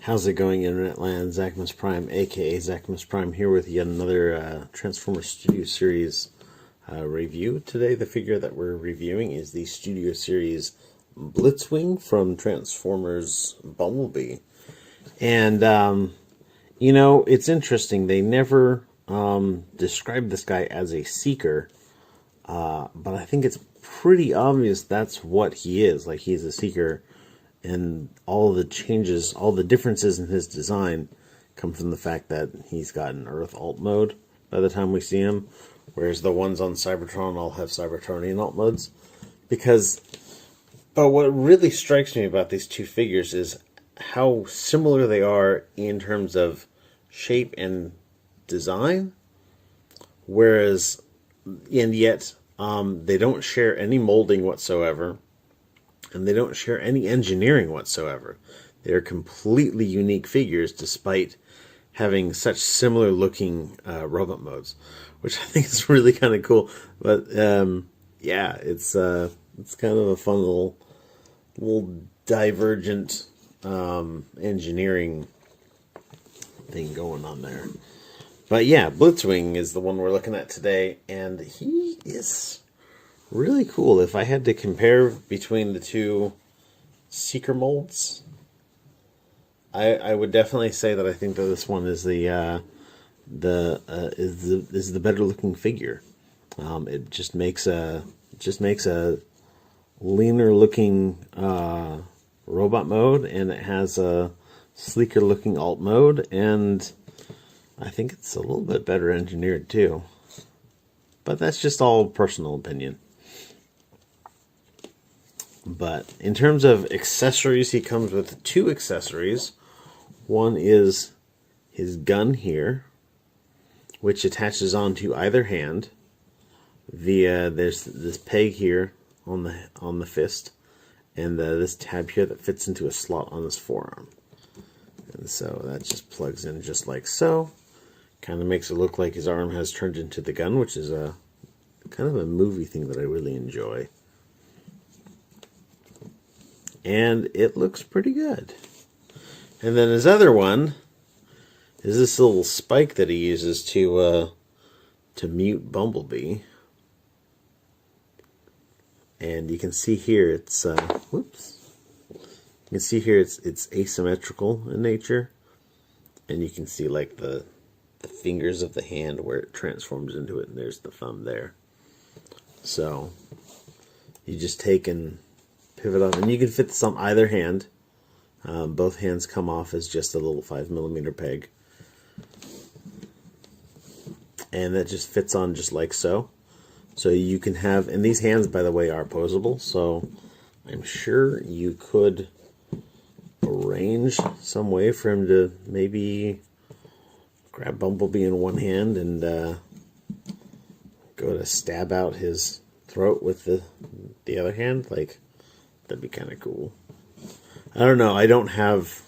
How's it going, Internet Land? Zacmus Prime, aka Zacmus Prime, here with yet another Transformers Studio Series review. Today, the figure that we're reviewing is the Studio Series Blitzwing from Transformers Bumblebee. And, you know, it's interesting. They never described this guy as a Seeker, but I think it's pretty obvious that's what he is. Like, he's a Seeker. And all the changes, all the differences in his design come from the fact that he's got an Earth alt mode by the time we see him, whereas the ones on Cybertron all have Cybertronian alt modes. But what really strikes me about these two figures is how similar they are in terms of shape and design, whereas, and yet they don't share any molding whatsoever. And they don't share any engineering whatsoever. They're completely unique figures despite having such similar looking robot modes, which I think is really kind of cool. But yeah, it's kind of a fun little divergent engineering thing going on there. But yeah, Blitzwing is the one we're looking at today, and he is really cool. If I had to compare between the two Seeker molds, I would definitely say that I think that this one is the better looking figure. It just makes a leaner looking robot mode, and it has a sleeker looking alt mode, and I think it's a little bit better engineered too. But that's just all personal opinion. But in terms of accessories, he comes with two accessories. One is his gun here, which attaches onto either hand via there's this peg here on the fist, and this tab here that fits into a slot on his forearm. And so that just plugs in just like so. Kind of makes it look like his arm has turned into the gun, which is a kind of a movie thing that I really enjoy. And it looks pretty good. And then his other one is this little spike that he uses to mute Bumblebee. And you can see here it's whoops. You can see here it's asymmetrical in nature, and you can see like the fingers of the hand where it transforms into it, and there's the thumb there. So you just take and pivot off, and you can fit this on either hand. Both hands come off as just a little 5mm peg, and that just fits on just like so. So you can have, and these hands, by the way, are posable, so I'm sure you could arrange some way for him to maybe grab Bumblebee in one hand and go to stab out his throat with the other hand. Like, that'd be kind of cool. I don't know. I don't have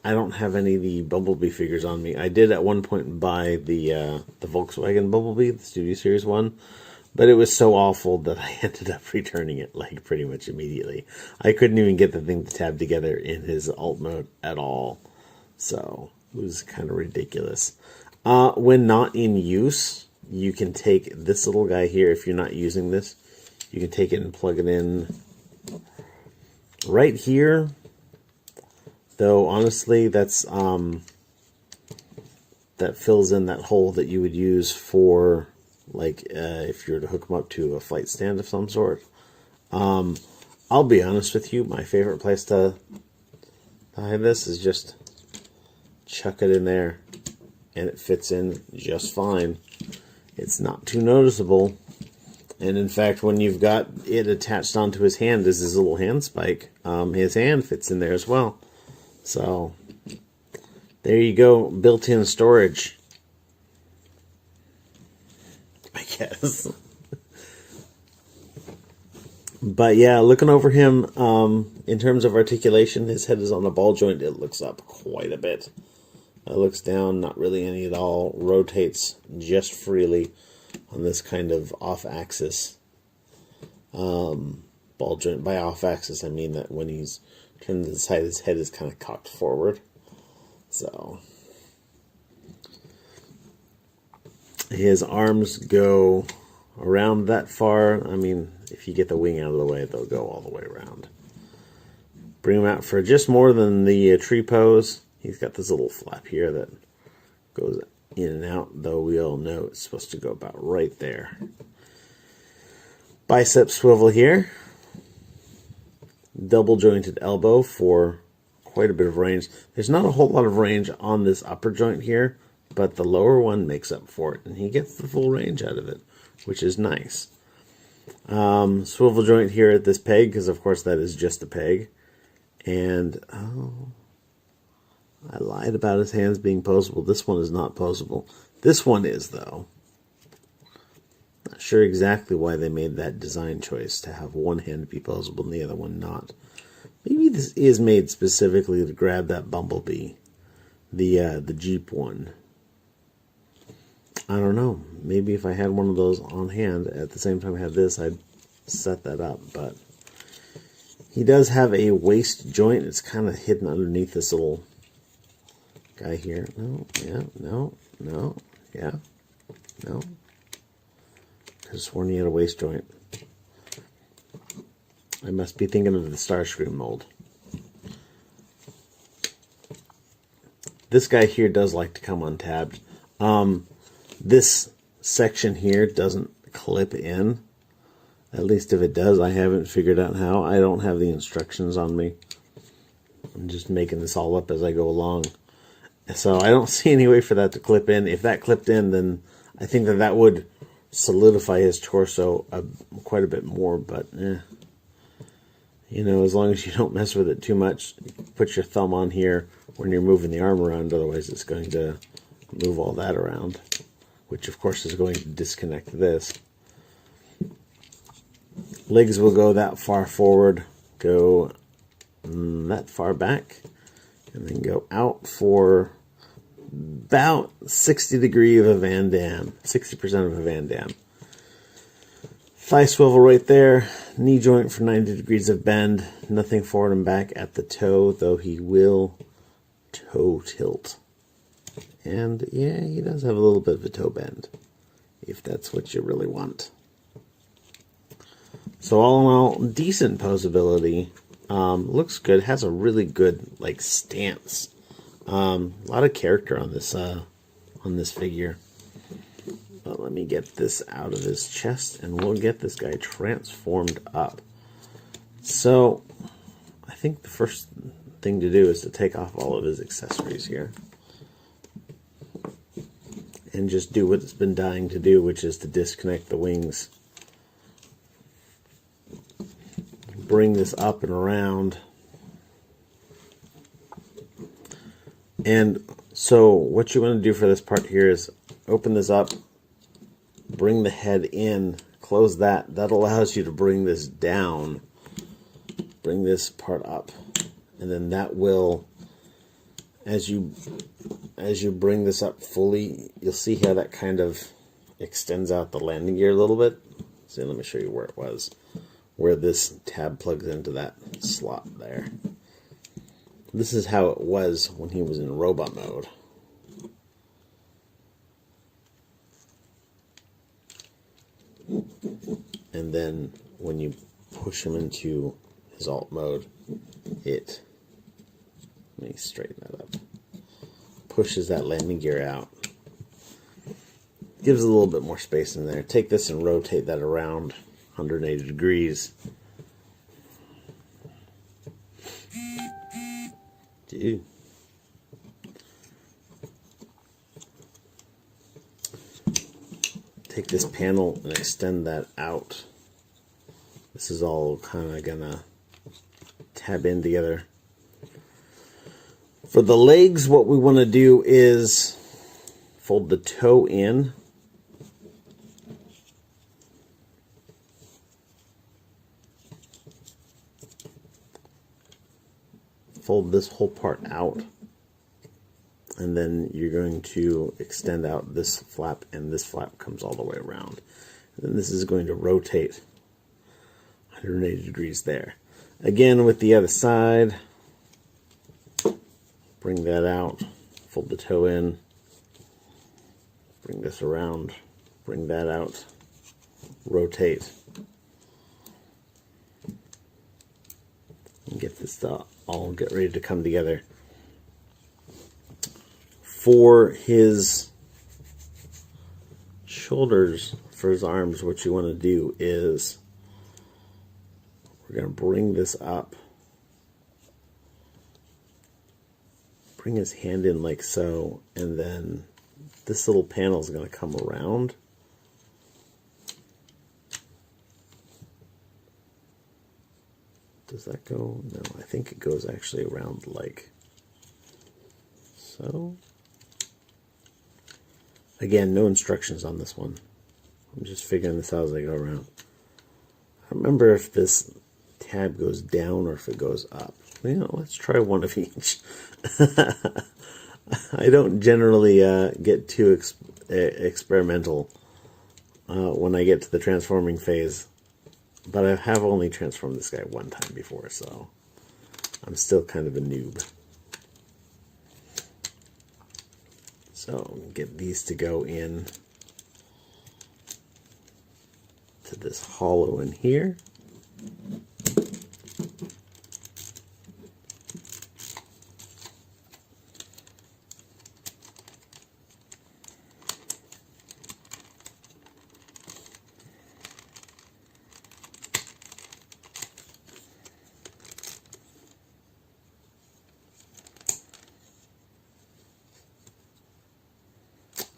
any of the Bumblebee figures on me. I did at one point buy the Volkswagen Bumblebee, the Studio Series one, but it was so awful that I ended up returning it like pretty much immediately. I couldn't even get the thing to tab together in his alt mode at all, so it was kind of ridiculous. When not in use, you can take this little guy here. If you're not using this, you can take it and plug it in right here, though honestly that's that fills in that hole that you would use for like if you were to hook them up to a flight stand of some sort. I'll be honest with you, my favorite place to hide this is just chuck it in there, and it fits in just fine. It's not too noticeable. And in fact, when you've got it attached onto his hand as his little hand spike, his hand fits in there as well. So there you go, built-in storage, I guess. But yeah, looking over him, in terms of articulation, his head is on a ball joint. It looks up quite a bit. It looks down, not really any at all. Rotates just freely on this kind of off-axis ball joint. By off-axis, I mean that when he's And the side of his head is kind of cocked forward. So his arms go around that far. I mean, if you get the wing out of the way, they'll go all the way around. Bring him out for just more than the tree pose. He's got this little flap here that goes in and out, though we all know it's supposed to go about right there. Bicep swivel here. Double jointed elbow for quite a bit of range. There's not a whole lot of range on this upper joint here, but the lower one makes up for it, and he gets the full range out of it, which is nice. Swivel joint here at this peg, because of course that is just a peg. And, oh, I lied about his hands being posable. This one is not posable. This one is, though. Not sure exactly why they made that design choice to have one hand be posable and the other one not. Maybe this is made specifically to grab that bumblebee, the Jeep one. I don't know. Maybe if I had one of those on hand at the same time I had this, I'd set that up. But he does have a waist joint. It's kind of hidden underneath this little guy here. No, yeah, no, yeah, no. Could have sworn he had a waist joint. I must be thinking of the Starscream mold. This guy here does like to come untabbed. This section here doesn't clip in. At least if it does, I haven't figured out how. I don't have the instructions on me. I'm just making this all up as I go along. So I don't see any way for that to clip in. If that clipped in, then I think that would solidify his torso quite a bit more. But, you know, as long as you don't mess with it too much, put your thumb on here when you're moving the arm around. Otherwise, it's going to move all that around, which, of course, is going to disconnect this. Legs will go that far forward, go that far back, and then go out for about 60 degrees of a Van Damme, 60% of a Van Damme. Thigh swivel right there, knee joint for 90 degrees of bend, nothing forward and back at the toe, though he will toe tilt. And yeah, he does have a little bit of a toe bend, if that's what you really want. So all in all, decent posability. Looks good. Has a really good like stance. A lot of character on this figure. But let me get this out of his chest, and we'll get this guy transformed up. So I think the first thing to do is to take off all of his accessories here, and just do what it's been dying to do, which is to disconnect the wings. Bring this up and around. And so what you want to do for this part here is open this up, bring the head in, close that. That allows you to bring this down, bring this part up, and then that will, as you bring this up fully, you'll see how that kind of extends out the landing gear a little bit. So let me show you where it was, where this tab plugs into that slot there. This is how it was when he was in robot mode. And then when you push him into his alt mode, let me straighten that up, pushes that landing gear out. Gives a little bit more space in there. Take this and rotate that around 180 degrees. Dude. Take this panel and extend that out. This is all kind of gonna tab in together. For the legs, what we want to do is fold the toe in. Fold this whole part out, and then you're going to extend out this flap, and this flap comes all the way around. And then this is going to rotate 180 degrees there. Again, with the other side, bring that out, fold the toe in, bring this around, bring that out, rotate, and get this all get ready to come together. For his shoulders, for his arms, what you want to do is we're going to bring this up, bring his hand in like so, and then this little panel is going to come around. Does that go? No, I think it goes actually around like so. Again, no instructions on this one. I'm just figuring this out as I go around. I don't remember if this tab goes down or if it goes up. You know, let's try one of each. I don't generally get too experimental when I get to the transforming phase. But I have only transformed this guy one time before, so I'm still kind of a noob. So get these to go in to this hollow in here.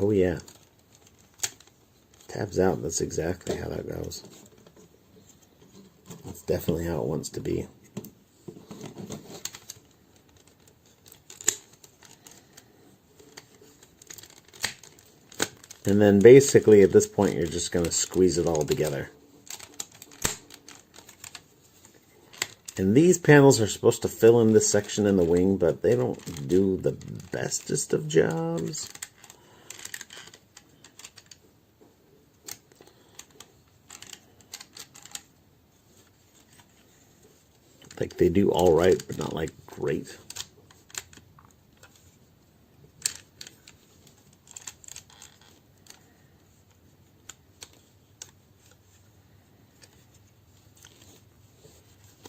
Oh yeah, tabs out, that's exactly how that goes. That's definitely how it wants to be. And then basically at this point you're just going to squeeze it all together. And these panels are supposed to fill in this section in the wing, but they don't do the bestest of jobs. Like they do all right, but not like great.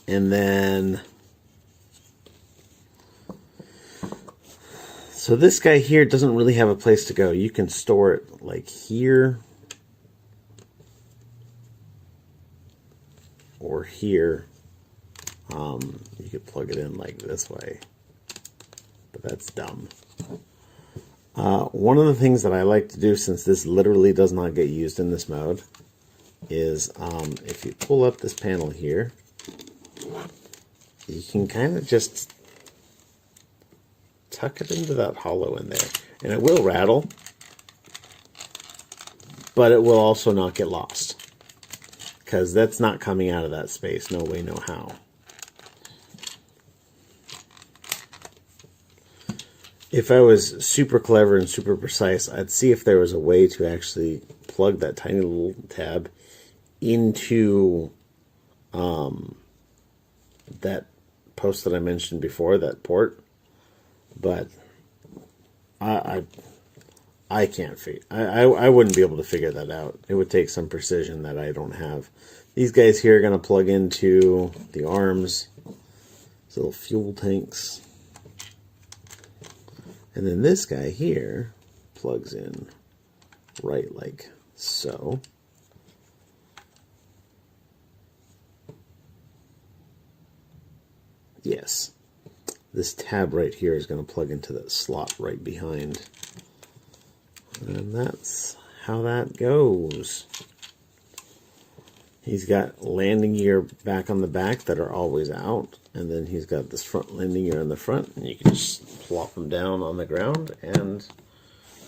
And then, so this guy here doesn't really have a place to go. You can store it like here or here. You could plug it in like this way, but that's dumb. One of the things that I like to do, since this literally does not get used in this mode, is if you pull up this panel here, you can kind of just tuck it into that hollow in there. And it will rattle, but it will also not get lost, because that's not coming out of that space. No way, no how. If I was super clever and super precise, I'd see if there was a way to actually plug that tiny little tab into that post that I mentioned before, that port. But I can't figure. I wouldn't be able to figure that out. It would take some precision that I don't have. These guys here are going to plug into the arms, these little fuel tanks. And then this guy here plugs in right like so. Yes. This tab right here is going to plug into that slot right behind. And that's how that goes. He's got landing gear back on the back that are always out. And then he's got this front landing gear on the front. And you can just plop him down on the ground and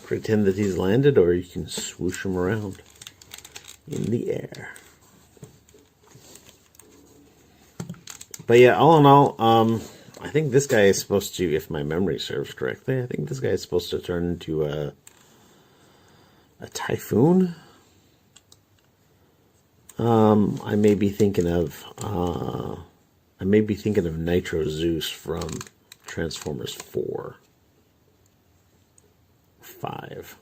pretend that he's landed, or you can swoosh him around in the air. But yeah, all in all, I think this guy is supposed to, if my memory serves correctly, I think this guy is supposed to turn into a typhoon. I may be thinking of Nitro Zeus from Transformers 4, 5.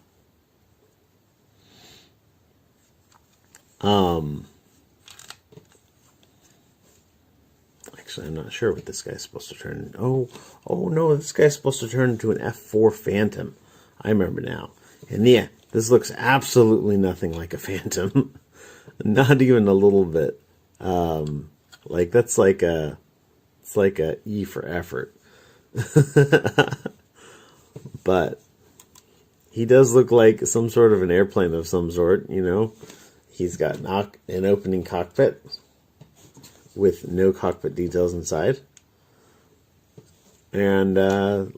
Actually, I'm not sure what this guy's supposed to turn. Oh no, this guy's supposed to turn into an F4 Phantom. I remember now. And yeah, this looks absolutely nothing like a Phantom. Not even a little bit. Like that's like a, it's like a E for effort. But he does look like some sort of an airplane of some sort, you know. He's got an opening cockpit with no cockpit details inside. And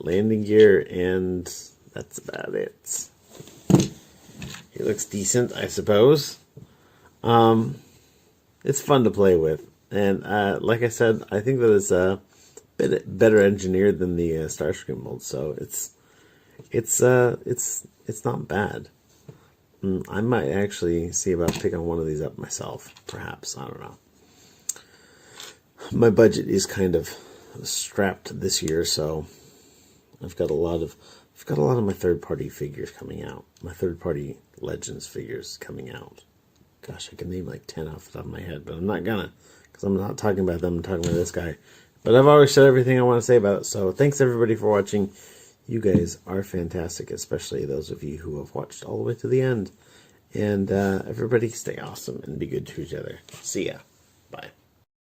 landing gear, and that's about it. He looks decent, I suppose. It's fun to play with. And like I said, I think that it's a bit better engineered than the Starscream mold, so it's not bad. I might actually see about picking one of these up myself, perhaps. I don't know. My budget is kind of strapped this year, so I've got a lot of my third-party figures coming out. My third-party Legends figures coming out. Gosh, I can name like 10 off the top of my head, but I'm not gonna, because I'm not talking about them. I'm talking about this guy. But I've already said everything I want to say about it, so thanks everybody for watching. You guys are fantastic, especially those of you who have watched all the way to the end. And everybody stay awesome and be good to each other. See ya.